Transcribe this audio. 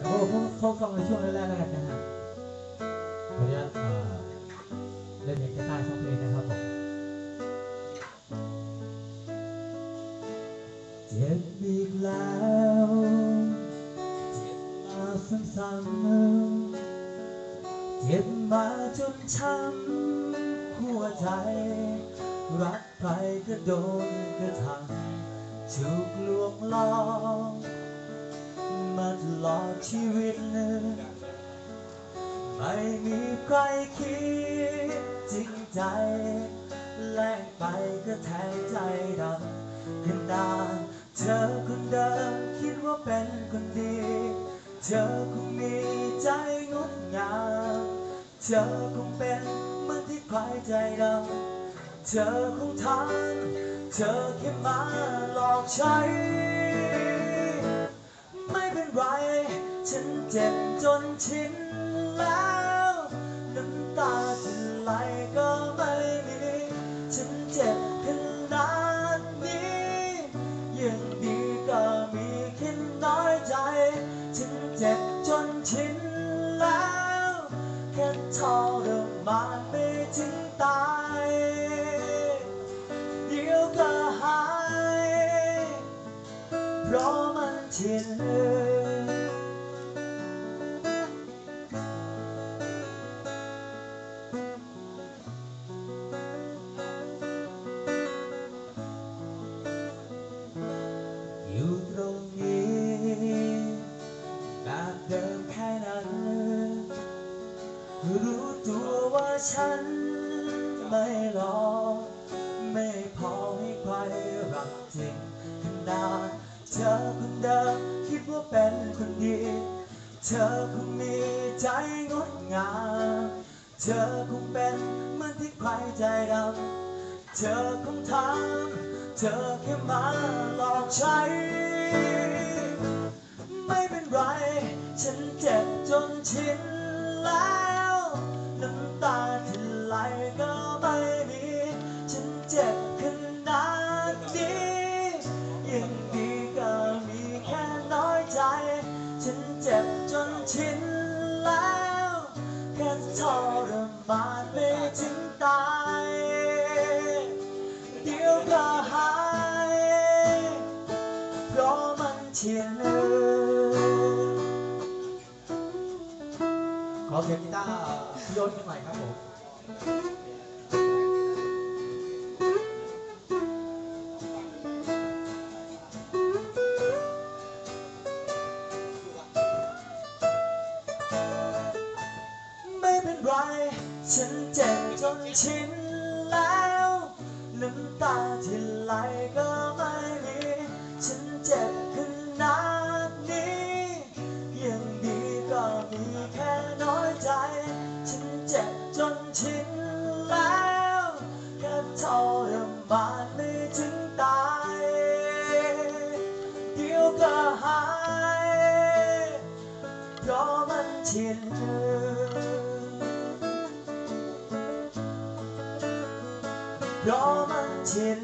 โอ้เขาฟังในช่วงแรกๆแล้วกันนะฮะขออนุญาตเล่นเพลงใต้ๆสองเพลงนะครับผมเจ็บอีกแล้วเจ็บมาซ้ำๆเจ็บมาจนช้ำหัวใจรักใครก็โดนกระทำถูกลวงล้อมมาตลอดชีวิตหนึ่งไม่มีใครคิดจริงใจแลกไปก็แทงใจดำขนาดเธอคนเดิมคิดว่าเป็นคนดีเธอคงมีใจงดงามเธอคงเป็นเหมือนที่ใครใจดำเธอคงทำเธอแค่มาหลอกใช้ไม่เป็นไรฉันเจ็บจนชินแล้วน้ำตาจะไหลก็ไม่มีฉันเจ็บขนาดนี้ยังดีก็มีแค่น้อยใจฉันเจ็บจนชินแล้วแค่ทรมานไม่ถึงตายเดี๋ยวก็หายเพราะมันชินอยู่ตรงนี้แบบเดิมแค่นั้นรู้ตัวว่าฉันไม่หลอกไม่พอให้ใครรักจริงขนาดเธอคนเดิมคิดว่าเป็นคนดีเธอคงมีใจงดงามเธอคงเป็นเหมือนที่ใครใจดำเธอคงทำเธอแค่มาหลอกใช้ไม่เป็นไรฉันเจ็บจนชินแล้วน้ำตาที่ไหลก็ไม่มีฉันเจ็บขนาดนี้ยังดีก็มีแค่น้อยใจฉันเจ็บจนชินแล้วแค่ทรมานไม่ถึงตายเดี๋ยวก็หายเพราะมันชินขอเสียงกีตาร์พี่ยนต์กันหน่อยครับผมไม่เป็นไรฉันเจ็บจนชินแล้วน้ำตาที่ไหลก็ไม่มีฉันเจ็บขนาดนี้ยังดีก็มีแค่น้อยใจฉันเจ็บจนชินแล้วแค่ทรมานไม่ถึงตายเดี๋ยวก็หายเพราะมันชินเพราะมันชิน